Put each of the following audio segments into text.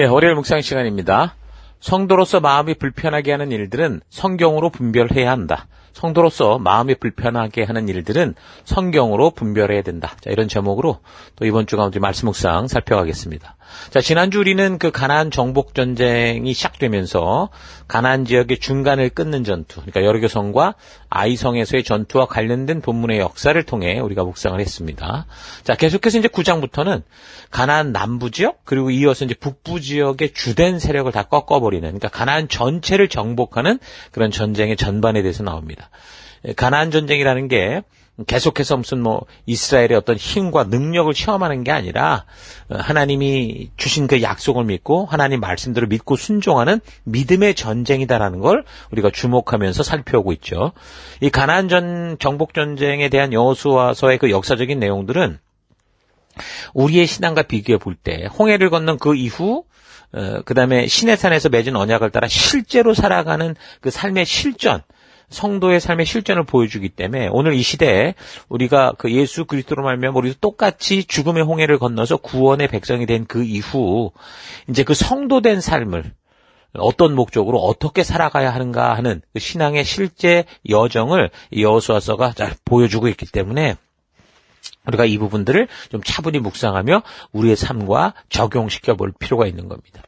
예, 월요일 묵상 시간입니다. 성도로서 마음이 불편하게 하는 일들은 성경으로 분별해야 한다. 성도로서 마음이 불편하게 하는 일들은 성경으로 분별해야 된다. 자, 이런 제목으로 또 이번 주 가운데 말씀 묵상 살펴가겠습니다. 자, 지난주 우리는 그 가나안 정복 전쟁이 시작되면서 가나안 지역의 중간을 끊는 전투, 그러니까 여리고성과 아이성에서의 전투와 관련된 본문의 역사를 통해 우리가 묵상을 했습니다. 자, 계속해서 이제 9장부터는 가나안 남부 지역, 그리고 이어서 이제 북부 지역의 주된 세력을 다 꺾어버리는, 그러니까 가나안 전체를 정복하는 그런 전쟁의 전반에 대해서 나옵니다. 가나안 전쟁이라는 게 계속해서 무슨 이스라엘의 어떤 힘과 능력을 시험하는 게 아니라 하나님이 주신 그 약속을 믿고 하나님 말씀대로 믿고 순종하는 믿음의 전쟁이다라는 걸 우리가 주목하면서 살펴오고 있죠. 이 가나안 정복 전쟁에 대한 여호수아서의 그 역사적인 내용들은 우리의 신앙과 비교해 볼 때 홍해를 건넌 그 이후 그 다음에 시내산에서 맺은 언약을 따라 실제로 살아가는 그 삶의 실전, 성도의 삶의 실전을 보여주기 때문에 오늘 이 시대에 우리가 그 예수 그리스도로 말미암아 우리도 똑같이 죽음의 홍해를 건너서 구원의 백성이 된 그 이후 이제 그 성도된 삶을 어떤 목적으로 어떻게 살아가야 하는가 하는 그 신앙의 실제 여정을 여호수아서가 잘 보여주고 있기 때문에 우리가 이 부분들을 좀 차분히 묵상하며 우리의 삶과 적용시켜 볼 필요가 있는 겁니다.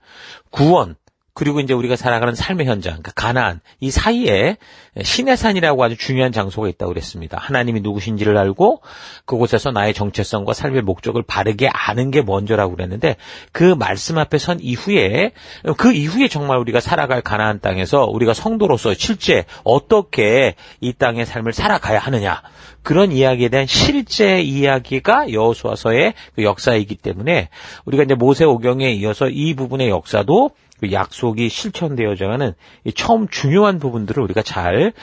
구원, 그리고 이제 우리가 살아가는 삶의 현장, 그러니까 가나안, 이 사이에 시내산이라고 아주 중요한 장소가 있다고 그랬습니다. 하나님이 누구신지를 알고 그곳에서 나의 정체성과 삶의 목적을 바르게 아는 게 먼저라고 그랬는데 그 말씀 앞에 선 이후에 그 이후에 정말 우리가 살아갈 가나안 땅에서 우리가 성도로서 실제 어떻게 이 땅의 삶을 살아가야 하느냐, 그런 이야기에 대한 실제 이야기가 여호수아서의 그 역사이기 때문에 우리가 이제 모세오경에 이어서 이 부분의 역사도 그 약속이 실천되어져가는 처음 중요한 부분들을 우리가 잘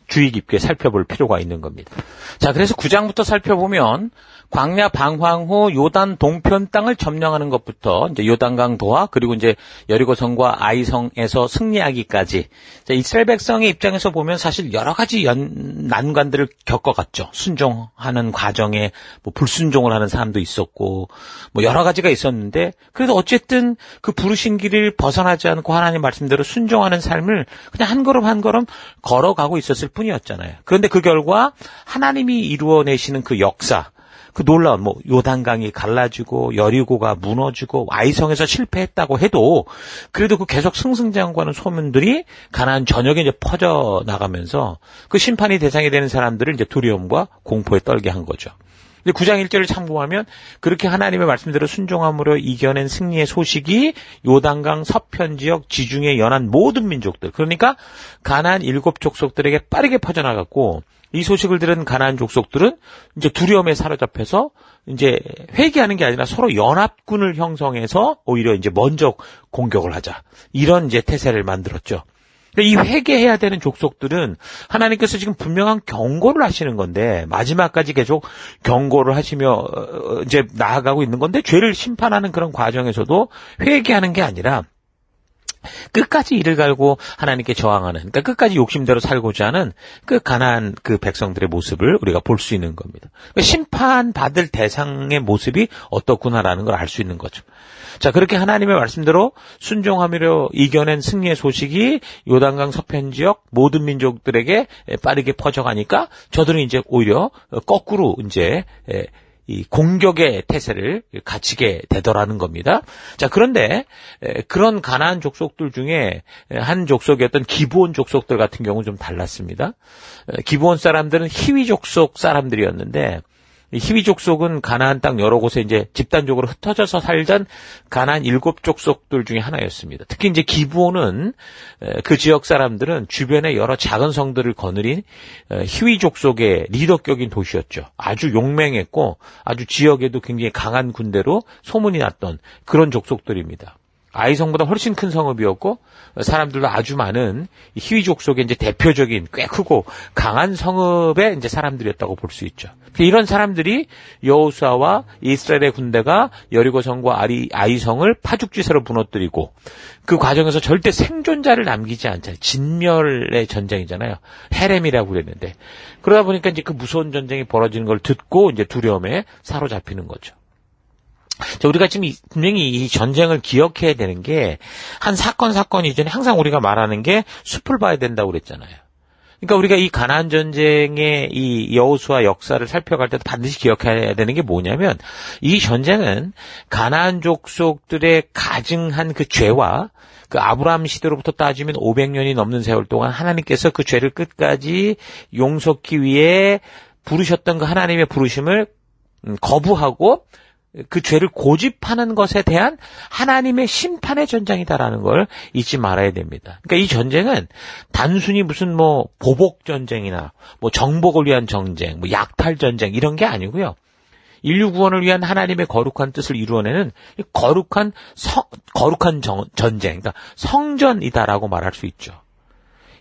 주의 깊게 살펴볼 필요가 있는 겁니다. 자, 그래서 9장부터 살펴보면 광야 방황 후 요단 동편 땅을 점령하는 것부터 이제 요단강 도하, 그리고 이제 여리고성과 아이성에서 승리하기까지, 자, 이스라엘 백성의 입장에서 보면 사실 여러 가지 난관들을 겪어갔죠. 순종하는 과정에 불순종을 하는 사람도 있었고 여러 가지가 있었는데, 그래도 어쨌든 그 부르신 길을 벗어나지 않고 하나님 말씀대로 순종하는 삶을 그냥 한 걸음 한 걸음 걸어가고 있었을 뿐이었잖아요. 그런데 그 결과 하나님이 이루어내시는 그 역사, 그 놀라운 요단강이 갈라지고 여리고가 무너지고 아이성에서 실패했다고 해도 그래도 그 계속 승승장구하는 소문들이 가나안 전역에 이제 퍼져 나가면서 그 심판이 대상이 되는 사람들을 이제 두려움과 공포에 떨게 한 거죠. 9장 1절을 참고하면 그렇게 하나님의 말씀대로 순종함으로 이겨낸 승리의 소식이 요단강 서편 지역 지중해 연안 모든 민족들, 그러니까 가나안 7 족속들에게 빠르게 퍼져나갔고, 이 소식을 들은 가나안 족속들은 이제 두려움에 사로잡혀서 이제 회개하는 게 아니라 서로 연합군을 형성해서 오히려 이제 먼저 공격을 하자, 이런 이제 태세를 만들었죠. 이 회개해야 되는 족속들은 하나님께서 지금 분명한 경고를 하시는 건데 마지막까지 계속 경고를 하시며 이제 나아가고 있는 건데, 죄를 심판하는 그런 과정에서도 회개하는 게 아니라 끝까지 이를 갈고 하나님께 저항하는, 그러니까 끝까지 욕심대로 살고자 하는 그 가나안 그 백성들의 모습을 우리가 볼 수 있는 겁니다. 그러니까 심판받을 대상의 모습이 어떻구나라는 걸 알 수 있는 거죠. 자, 그렇게 하나님의 말씀대로 순종하며 이겨낸 승리의 소식이 요단강 서편 지역 모든 민족들에게 빠르게 퍼져가니까 저들은 이제 오히려 거꾸로 이제 이 공격의 태세를 갖추게 되더라는 겁니다. 자, 그런데 그런 가나안 족속들 중에 한 족속이었던 기브온 족속들 같은 경우는 좀 달랐습니다. 기브온 사람들은 히위 족속 사람들이었는데, 히위 족속은 가나안 땅 여러 곳에 이제 집단적으로 흩어져서 살던 가나안 7 족속들 중에 하나였습니다. 특히 이제 기브온은 그 지역 사람들은 주변에 여러 작은 성들을 거느린 히위 족속의 리더격인 도시였죠. 아주 용맹했고 아주 지역에도 굉장히 강한 군대로 소문이 났던 그런 족속들입니다. 아이성보다 훨씬 큰 성읍이었고 사람들도 아주 많은 히위 족속의 이제 대표적인 꽤 크고 강한 성읍의 이제 사람들이었다고 볼 수 있죠. 이런 사람들이 여호수아와 이스라엘의 군대가 여리고성과 아이성을 파죽지세로 무너뜨리고 그 과정에서 절대 생존자를 남기지 않잖아요. 진멸의 전쟁이잖아요. 헤렘이라고 그랬는데, 그러다 보니까 이제 그 무서운 전쟁이 벌어지는 걸 듣고 이제 두려움에 사로잡히는 거죠. 자, 우리가 지금 분명히 이 전쟁을 기억해야 되는 게, 한 사건 이전에 항상 우리가 말하는 게 숲을 봐야 된다고 그랬잖아요. 그러니까 우리가 이 가나안 전쟁의 이 여호수아 역사를 살펴갈 때도 반드시 기억해야 되는 게 뭐냐면, 이 전쟁은 가나안 족속들의 가증한 그 죄와 그 아브라함 시대로부터 따지면 500년이 넘는 세월 동안 하나님께서 그 죄를 끝까지 용서하기 위해 부르셨던 그 하나님의 부르심을 거부하고 그 죄를 고집하는 것에 대한 하나님의 심판의 전쟁이다라는 걸 잊지 말아야 됩니다. 그러니까 이 전쟁은 단순히 무슨 뭐 보복 전쟁이나 뭐 정복을 위한 전쟁, 뭐 약탈 전쟁 이런 게 아니고요. 인류 구원을 위한 하나님의 거룩한 뜻을 이루어내는 거룩한 전쟁, 그러니까 성전이다라고 말할 수 있죠.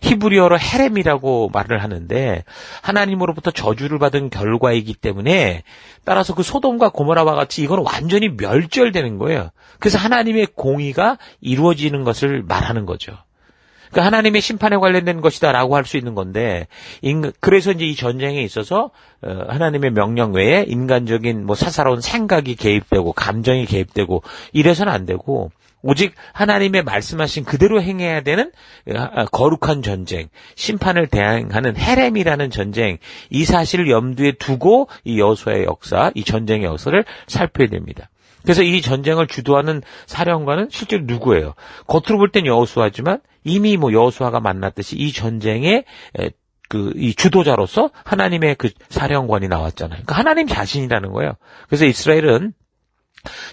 히브리어로 헤렘이라고 말을 하는데 하나님으로부터 저주를 받은 결과이기 때문에 따라서 그 소돔과 고모라와 같이 이건 완전히 멸절되는 거예요. 그래서 하나님의 공의가 이루어지는 것을 말하는 거죠. 그러니까 하나님의 심판에 관련된 것이다라고 할 수 있는 건데, 그래서 이제 이 전쟁에 있어서 하나님의 명령 외에 인간적인 뭐 사사로운 생각이 개입되고 감정이 개입되고 이래서는 안 되고, 오직 하나님의 말씀하신 그대로 행해야 되는 거룩한 전쟁, 심판을 대항하는 헤렘이라는 전쟁, 이 사실을 염두에 두고 이 여호수아의 역사, 이 전쟁의 역사를 살펴야 됩니다. 그래서 이 전쟁을 주도하는 사령관은 실제로 누구예요? 겉으로 볼 땐 여호수아지만 이미 뭐 여호수아가 만났듯이 이 전쟁의 이 주도자로서 하나님의 그 사령관이 나왔잖아요. 그러니까 하나님 자신이라는 거예요. 그래서 이스라엘은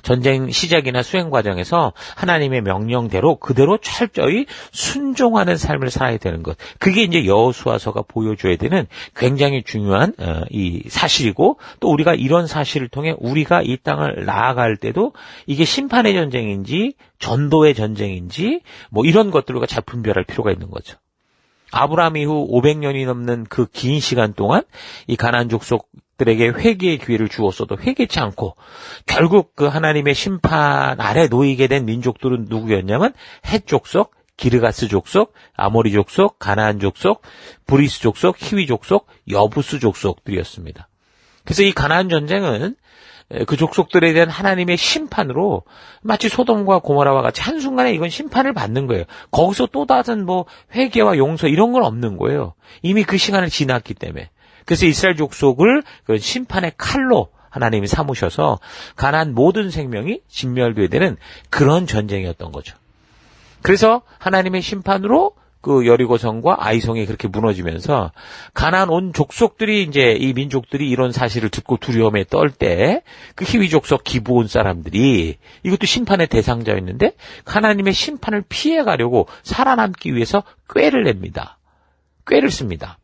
전쟁 시작이나 수행 과정에서 하나님의 명령대로 그대로 철저히 순종하는 삶을 살아야 되는 것. 그게 이제 여호수아서가 보여줘야 되는 굉장히 중요한 이 사실이고, 또 우리가 이런 사실을 통해 우리가 이 땅을 나아갈 때도 이게 심판의 전쟁인지 전도의 전쟁인지 뭐 이런 것들과 잘 분별할 필요가 있는 거죠. 아브라함 이후 500년이 넘는 그 긴 시간 동안 이 가나안 족속들에게 회개의 기회를 주었어도 회개치 않고 결국 그 하나님의 심판 아래 놓이게 된 민족들은 누구였냐면 헷 족속, 기르가스 족속, 아모리 족속, 가나안 족속, 브리스 족속, 히위 족속, 여부스 족속들이었습니다. 그래서 이 가나안 전쟁은 그 족속들에 대한 하나님의 심판으로 마치 소돔과 고모라와 같이 한순간에 이건 심판을 받는 거예요. 거기서 또 다른 뭐 회개와 용서 이런 건 없는 거예요. 이미 그 시간을 지났기 때문에. 그래서 이스라엘 족속을 그 심판의 칼로 하나님이 삼으셔서 가나안 모든 생명이 진멸되어야 되는 그런 전쟁이었던 거죠. 그래서 하나님의 심판으로 그 여리고성과 아이성이 그렇게 무너지면서 가나안 온 족속들이 이제 이 민족들이 이런 사실을 듣고 두려움에 떨 때 그 히위 족속 기브온 사람들이 이것도 심판의 대상자였는데 하나님의 심판을 피해 가려고 살아남기 위해서 꾀를 냅니다. 꾀를 씁니다.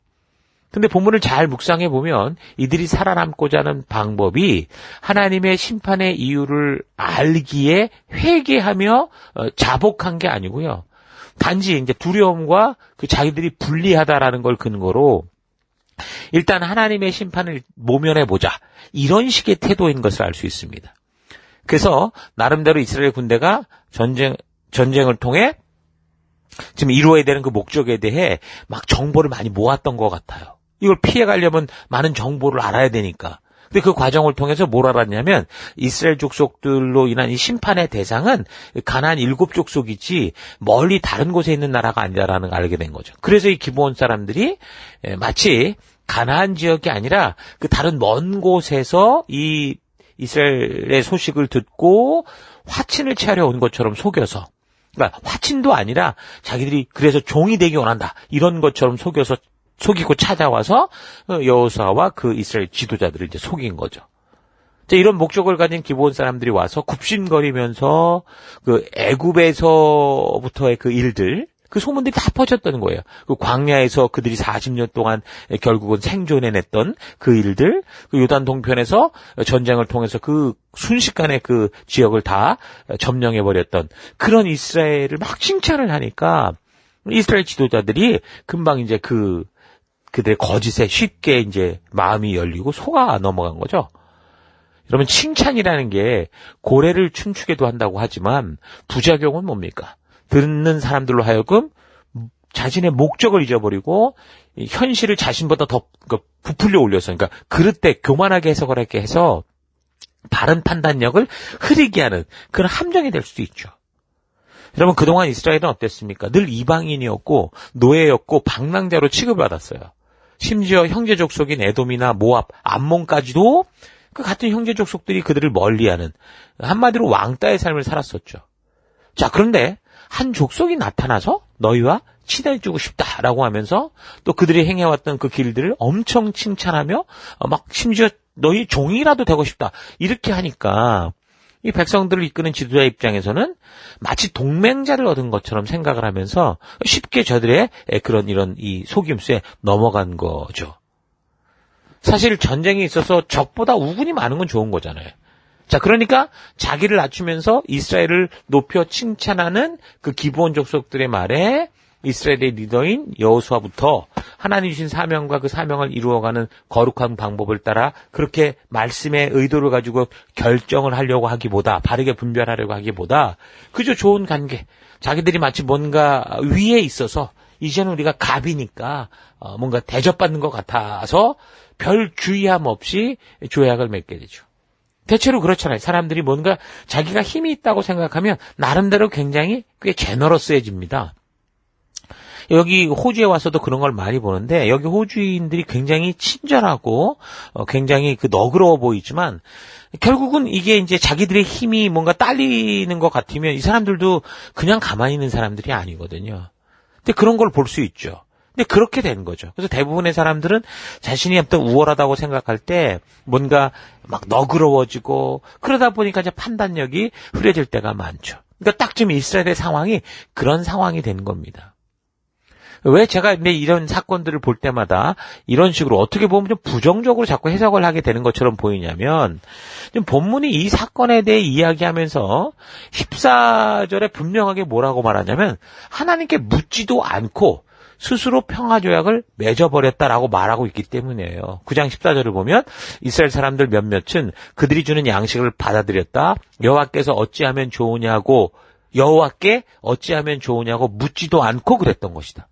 근데 본문을 잘 묵상해 보면 이들이 살아남고자 하는 방법이 하나님의 심판의 이유를 알기에 회개하며 자복한 게 아니고요. 단지 이제 두려움과 그 자기들이 불리하다라는 걸 근거로 일단 하나님의 심판을 모면해 보자, 이런 식의 태도인 것을 알 수 있습니다. 그래서 나름대로 이스라엘 군대가 전쟁을 통해 지금 이루어야 되는 그 목적에 대해 막 정보를 많이 모았던 것 같아요. 이걸 피해 가려면 많은 정보를 알아야 되니까. 근데 그 과정을 통해서 뭘 알았냐면 이스라엘 족속들로 인한 이 심판의 대상은 가나안 7족속이지 멀리 다른 곳에 있는 나라가 아니라는 걸 알게 된 거죠. 그래서 이 기브온 사람들이 마치 가나안 지역이 아니라 그 다른 먼 곳에서 이 이스라엘의 소식을 듣고 화친을 취하려 온 것처럼 속여서, 그러니까 화친도 아니라 자기들이 그래서 종이 되기 원한다 이런 것처럼 속이고 찾아와서 여호수아와 그 이스라엘 지도자들을 이제 속인 거죠. 이런 목적을 가진 기브온 사람들이 와서 굽신거리면서 그 애굽에서부터의 그 일들, 그 소문들이 다 퍼졌던 거예요. 그 광야에서 그들이 40년 동안 결국은 생존해냈던 그 일들, 그 요단 동편에서 전쟁을 통해서 그 순식간에 그 지역을 다 점령해버렸던 그런 이스라엘을 막 칭찬을 하니까 이스라엘 지도자들이 금방 이제 그들의 거짓에 쉽게 이제 마음이 열리고 속아 넘어간 거죠. 여러분, 칭찬이라는 게 고래를 춤추게도 한다고 하지만 부작용은 뭡니까? 듣는 사람들로 하여금 자신의 목적을 잊어버리고 현실을 자신보다 더 부풀려 올려서, 그러니까 그릇되 교만하게 해석을 하게 해서 바른 판단력을 흐리게 하는 그런 함정이 될 수도 있죠. 여러분, 그동안 이스라엘은 어땠습니까? 늘 이방인이었고 노예였고 방랑자로 취급받았어요. 심지어 형제 족속인 에돔이나 모압, 암몬까지도 그 같은 형제 족속들이 그들을 멀리하는, 한마디로 왕따의 삶을 살았었죠. 자, 그런데 한 족속이 나타나서 너희와 친해지고 싶다라고 하면서 또 그들이 행해왔던 그 길들을 엄청 칭찬하며 막 심지어 너희 종이라도 되고 싶다 이렇게 하니까 이 백성들을 이끄는 지도자 입장에서는 마치 동맹자를 얻은 것처럼 생각을 하면서 쉽게 저들의 그런 이런 이 속임수에 넘어간 거죠. 사실 전쟁에 있어서 적보다 우군이 많은 건 좋은 거잖아요. 자, 그러니까 자기를 낮추면서 이스라엘을 높여 칭찬하는 그 기브온 족속들의 말에 이스라엘의 리더인 여호수아부터 하나님 주신 사명과 그 사명을 이루어가는 거룩한 방법을 따라 그렇게 말씀의 의도를 가지고 결정을 하려고 하기보다, 바르게 분별하려고 하기보다 그저 좋은 관계, 자기들이 마치 뭔가 위에 있어서 이제는 우리가 갑이니까 뭔가 대접받는 것 같아서 별 주의함 없이 조약을 맺게 되죠. 대체로 그렇잖아요. 사람들이 뭔가 자기가 힘이 있다고 생각하면 나름대로 굉장히 꽤 제너러스해집니다. 여기 호주에 와서도 그런 걸 많이 보는데, 여기 호주인들이 굉장히 친절하고 굉장히 그 너그러워 보이지만 결국은 이게 이제 자기들의 힘이 뭔가 딸리는 것 같으면 이 사람들도 그냥 가만히 있는 사람들이 아니거든요. 근데 그런 걸 볼 수 있죠. 근데 그렇게 된 거죠. 그래서 대부분의 사람들은 자신이 어떤 우월하다고 생각할 때 뭔가 막 너그러워지고 그러다 보니까 이제 판단력이 흐려질 때가 많죠. 그러니까 딱 지금 이스라엘의 상황이 그런 상황이 된 겁니다. 왜 제가 이런 사건들을 볼 때마다 이런 식으로 어떻게 보면 좀 부정적으로 자꾸 해석을 하게 되는 것처럼 보이냐면, 좀 본문이 이 사건에 대해 이야기하면서 14절에 분명하게 뭐라고 말하냐면 하나님께 묻지도 않고 스스로 평화조약을 맺어버렸다라고 말하고 있기 때문이에요. 9장 14절을 보면 이스라엘 사람들 몇몇은 그들이 주는 양식을 받아들였다. 여호와께 어찌하면 좋으냐고 묻지도 않고 그랬던 것이다.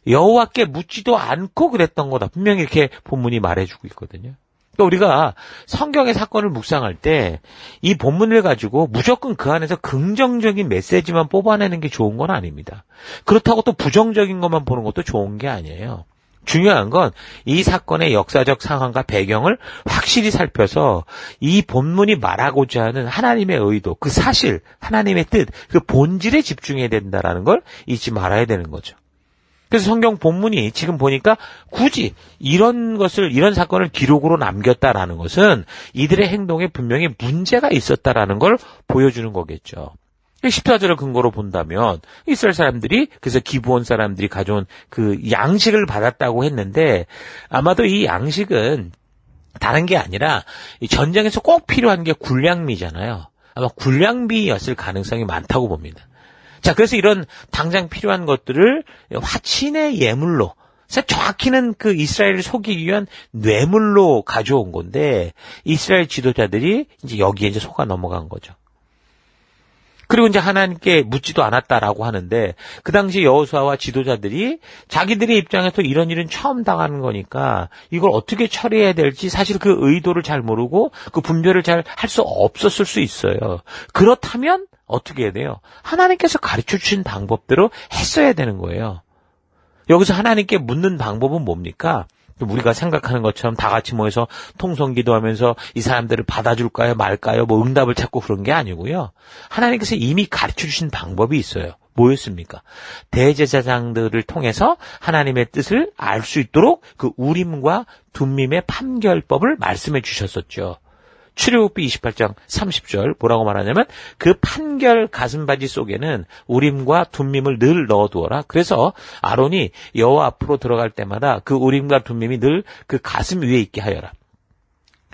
여호와께 묻지도 않고 그랬던 거다. 분명히 이렇게 본문이 말해주고 있거든요. 그러니까 우리가 성경의 사건을 묵상할 때 이 본문을 가지고 무조건 그 안에서 긍정적인 메시지만 뽑아내는 게 좋은 건 아닙니다. 그렇다고 또 부정적인 것만 보는 것도 좋은 게 아니에요. 중요한 건 이 사건의 역사적 상황과 배경을 확실히 살펴서 이 본문이 말하고자 하는 하나님의 의도, 그 사실, 하나님의 뜻, 그 본질에 집중해야 된다라는 걸 잊지 말아야 되는 거죠. 그래서 성경 본문이 지금 보니까 굳이 이런 사건을 기록으로 남겼다라는 것은 이들의 행동에 분명히 문제가 있었다라는 걸 보여주는 거겠죠. 14절을 근거로 본다면 이스라엘 사람들이, 그래서 기브온 사람들이 가져온 그 양식을 받았다고 했는데, 아마도 이 양식은 다른 게 아니라 이 전쟁에서 꼭 필요한 게 군량미잖아요. 아마 군량미였을 가능성이 많다고 봅니다. 자, 그래서 이런 당장 필요한 것들을 화친의 예물로, 정확히는 그 이스라엘을 속이기 위한 뇌물로 가져온 건데, 이스라엘 지도자들이 이제 여기에 이제 속아 넘어간 거죠. 그리고 이제 하나님께 묻지도 않았다라고 하는데, 그 당시 여호수아와 지도자들이 자기들의 입장에서 이런 일은 처음 당하는 거니까 이걸 어떻게 처리해야 될지 사실 그 의도를 잘 모르고 그 분별을 잘 할 수 없었을 수 있어요. 그렇다면 어떻게 해야 돼요? 하나님께서 가르쳐 주신 방법대로 했어야 되는 거예요. 여기서 하나님께 묻는 방법은 뭡니까? 우리가 생각하는 것처럼 다 같이 모여서 통성기도하면서 이 사람들을 받아줄까요 말까요 뭐 응답을 찾고 그런 게 아니고요. 하나님께서 이미 가르쳐 주신 방법이 있어요. 뭐였습니까? 대제사장들을 통해서 하나님의 뜻을 알 수 있도록 그 우림과 둠밈의 판결법을 말씀해 주셨었죠. 출애굽기 28장 30절 뭐라고 말하냐면 그 판결 가슴바지 속에는 우림과 둠밈을 늘 넣어두어라. 그래서 아론이 여호와 앞으로 들어갈 때마다 그 우림과 둠밈이 늘 그 가슴 위에 있게 하여라.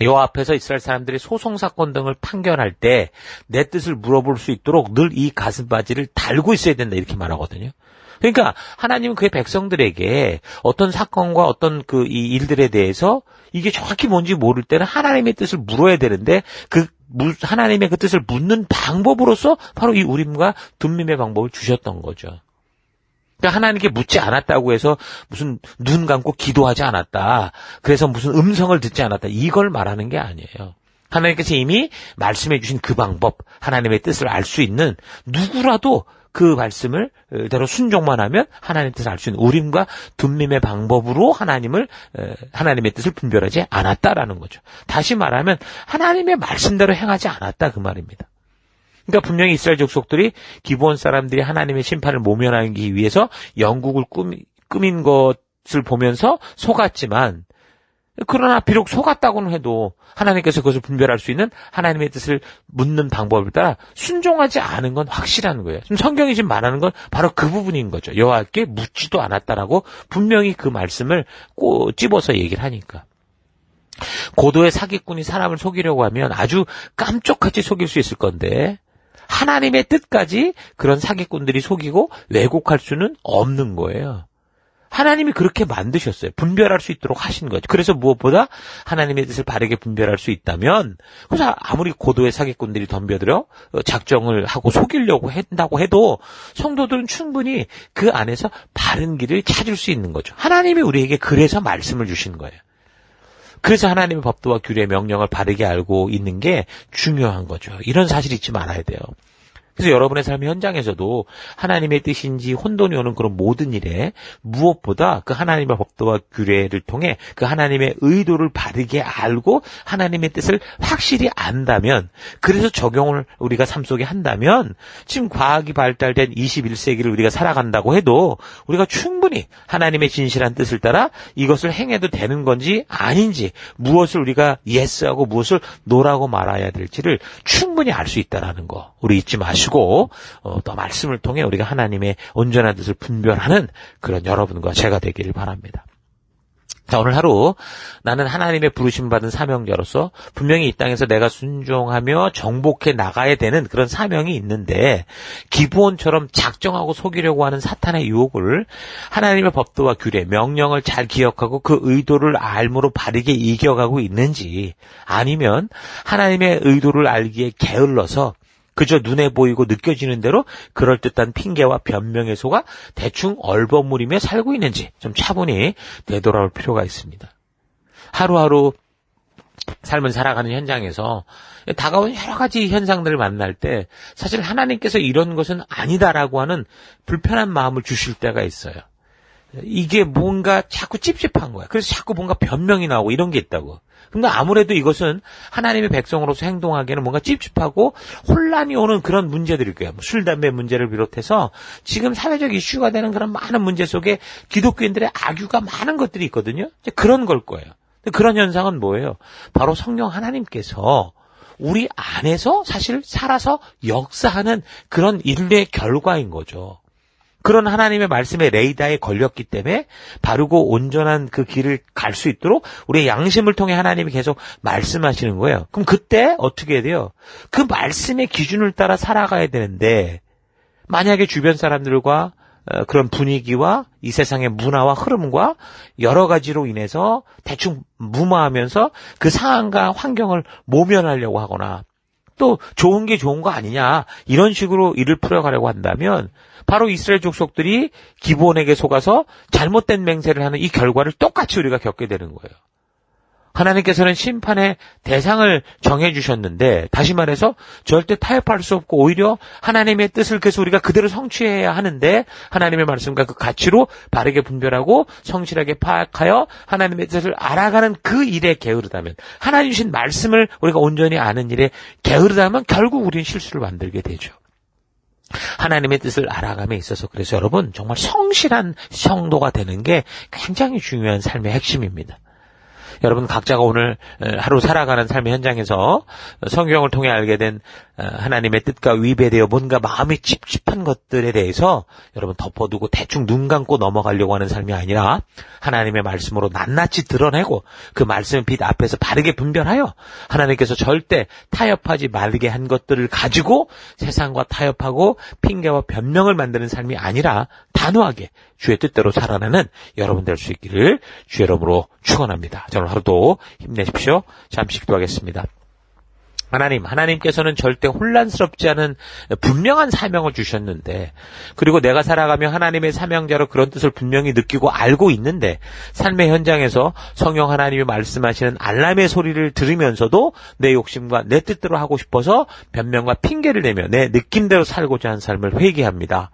여호와 앞에서 이스라엘 사람들이 소송 사건 등을 판결할 때 내 뜻을 물어볼 수 있도록 늘 이 가슴바지를 달고 있어야 된다 이렇게 말하거든요. 그러니까 하나님은 그의 백성들에게 어떤 사건과 어떤 그 이 일들에 대해서 이게 정확히 뭔지 모를 때는 하나님의 뜻을 물어야 되는데 하나님의 그 뜻을 묻는 방법으로서 바로 이 우림과 둠밈의 방법을 주셨던 거죠. 그러니까 하나님께 묻지 않았다고 해서 무슨 눈 감고 기도하지 않았다. 그래서 무슨 음성을 듣지 않았다. 이걸 말하는 게 아니에요. 하나님께서 이미 말씀해 주신 그 방법, 하나님의 뜻을 알 수 있는 누구라도 그 말씀을 대로 순종만 하면 하나님의 뜻을 알 수 있는 우림과 둠밈의 방법으로 하나님의 뜻을 분별하지 않았다라는 거죠. 다시 말하면 하나님의 말씀대로 행하지 않았다 그 말입니다. 그러니까 분명히 이스라엘 족속들이 기브온 사람들이 하나님의 심판을 모면하기 위해서 영국을 꾸민 것을 보면서 속았지만, 그러나 비록 속았다고는 해도 하나님께서 그것을 분별할 수 있는 하나님의 뜻을 묻는 방법을 따라 순종하지 않은 건 확실한 거예요. 지금 성경이 지금 말하는 건 바로 그 부분인 거죠. 여호와께 묻지도 않았다라고 분명히 그 말씀을 찝어서 얘기를 하니까. 고도의 사기꾼이 사람을 속이려고 하면 아주 깜짝같이 속일 수 있을 건데, 하나님의 뜻까지 그런 사기꾼들이 속이고 왜곡할 수는 없는 거예요. 하나님이 그렇게 만드셨어요. 분별할 수 있도록 하신 거죠. 그래서 무엇보다 하나님의 뜻을 바르게 분별할 수 있다면, 그래서 아무리 고도의 사기꾼들이 덤벼들어 작정을 하고 속이려고 한다고 해도 성도들은 충분히 그 안에서 바른 길을 찾을 수 있는 거죠. 하나님이 우리에게 그래서 말씀을 주신 거예요. 그래서 하나님의 법도와 규례, 명령을 바르게 알고 있는 게 중요한 거죠. 이런 사실이 잊지 말아야 돼요. 그래서 여러분의 삶의 현장에서도 하나님의 뜻인지 혼돈이 오는 그런 모든 일에 무엇보다 그 하나님의 법도와 규례를 통해 그 하나님의 의도를 바르게 알고 하나님의 뜻을 확실히 안다면, 그래서 적용을 우리가 삶 속에 한다면, 지금 과학이 발달된 21세기를 우리가 살아간다고 해도 우리가 충분히 하나님의 진실한 뜻을 따라 이것을 행해도 되는 건지 아닌지, 무엇을 우리가 예스하고 무엇을 노라고 말아야 될지를 충분히 알 수 있다는 거 우리 잊지 마시고, 또 말씀을 통해 우리가 하나님의 온전한 뜻을 분별하는 그런 여러분과 제가 되기를 바랍니다. 자, 오늘 하루 나는 하나님의 부르심 받은 사명자로서 분명히 이 땅에서 내가 순종하며 정복해 나가야 되는 그런 사명이 있는데, 기브온처럼 작정하고 속이려고 하는 사탄의 유혹을 하나님의 법도와 규례, 명령을 잘 기억하고 그 의도를 알므로 바르게 이겨가고 있는지, 아니면 하나님의 의도를 알기에 게을러서 그저 눈에 보이고 느껴지는 대로 그럴듯한 핑계와 변명에 속아 대충 얼버무리며 살고 있는지 좀 차분히 되돌아올 필요가 있습니다. 하루하루 삶을 살아가는 현장에서 다가온 여러 가지 현상들을 만날 때 사실 하나님께서 이런 것은 아니다라고 하는 불편한 마음을 주실 때가 있어요. 이게 뭔가 자꾸 찝찝한 거야. 그래서 자꾸 뭔가 변명이 나오고 이런 게 있다고. 근데 아무래도 이것은 하나님의 백성으로서 행동하기에는 뭔가 찝찝하고 혼란이 오는 그런 문제들일 거예요. 술, 담배 문제를 비롯해서 지금 사회적 이슈가 되는 그런 많은 문제 속에 기독교인들의 악유가 많은 것들이 있거든요. 그런 걸 거예요. 그런 현상은 뭐예요? 바로 성령 하나님께서 우리 안에서 사실 살아서 역사하는 그런 일의 결과인 거죠. 그런 하나님의 말씀에 레이더에 걸렸기 때문에 바르고 온전한 그 길을 갈 수 있도록 우리의 양심을 통해 하나님이 계속 말씀하시는 거예요. 그럼 그때 어떻게 해야 돼요? 그 말씀의 기준을 따라 살아가야 되는데, 만약에 주변 사람들과 그런 분위기와 이 세상의 문화와 흐름과 여러 가지로 인해서 대충 무마하면서 그 상황과 환경을 모면하려고 하거나, 또 좋은 게 좋은 거 아니냐 이런 식으로 일을 풀어가려고 한다면 바로 이스라엘 족속들이 기브온에게 속아서 잘못된 맹세를 하는 이 결과를 똑같이 우리가 겪게 되는 거예요. 하나님께서는 심판의 대상을 정해주셨는데, 다시 말해서 절대 타협할 수 없고 오히려 하나님의 뜻을 그래서 우리가 그대로 성취해야 하는데, 하나님의 말씀과 그 가치로 바르게 분별하고 성실하게 파악하여 하나님의 뜻을 알아가는 그 일에 게으르다면, 하나님 주신 말씀을 우리가 온전히 아는 일에 게으르다면 결국 우리는 실수를 만들게 되죠. 하나님의 뜻을 알아감에 있어서 그래서 여러분 정말 성실한 성도가 되는 게 굉장히 중요한 삶의 핵심입니다. 여러분 각자가 오늘 하루 살아가는 삶의 현장에서 성경을 통해 알게 된 하나님의 뜻과 위배되어 뭔가 마음이 찝찝한 것들에 대해서 여러분 덮어두고 대충 눈 감고 넘어가려고 하는 삶이 아니라 하나님의 말씀으로 낱낱이 드러내고 그 말씀의 빛 앞에서 바르게 분별하여 하나님께서 절대 타협하지 말게 한 것들을 가지고 세상과 타협하고 핑계와 변명을 만드는 삶이 아니라 단호하게 주의 뜻대로 살아내는 여러분 될 수 있기를 주의 이름으로 축원합니다. 오늘 하루도 힘내십시오. 잠시 기도하겠습니다. 하나님께서는 절대 혼란스럽지 않은 분명한 사명을 주셨는데, 그리고 내가 살아가며 하나님의 사명자로 그런 뜻을 분명히 느끼고 알고 있는데, 삶의 현장에서 성령 하나님이 말씀하시는 알람의 소리를 들으면서도 내 욕심과 내 뜻대로 하고 싶어서 변명과 핑계를 내며 내 느낌대로 살고자 하는 삶을 회개합니다.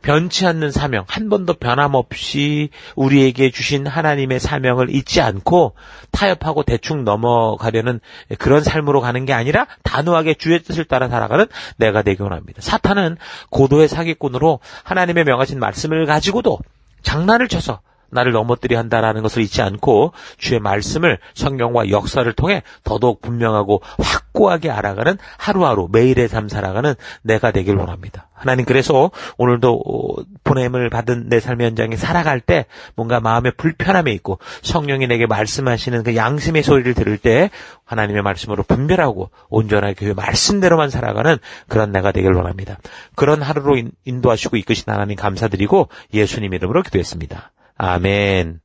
변치 않는 사명, 한 번도 변함없이 우리에게 주신 하나님의 사명을 잊지 않고 타협하고 대충 넘어가려는 그런 삶으로 가는 게 아니라 단호하게 주의 뜻을 따라 살아가는 내가 되기 원합니다. 사탄은 고도의 사기꾼으로 하나님의 명하신 말씀을 가지고도 장난을 쳐서 나를 넘어뜨려 한다라는 것을 잊지 않고 주의 말씀을 성경과 역사를 통해 더더욱 분명하고 확고하게 알아가는 하루하루 매일의 삶 살아가는 내가 되길 원합니다. 하나님, 그래서 오늘도 보냄을 받은 내 삶의 현장에 살아갈 때 뭔가 마음에 불편함이 있고 성령이 내게 말씀하시는 그 양심의 소리를 들을 때 하나님의 말씀으로 분별하고 온전하게 그 말씀대로만 살아가는 그런 내가 되길 원합니다. 그런 하루로 인도하시고 이끄신 하나님 감사드리고 예수님 이름으로 기도했습니다. 아멘.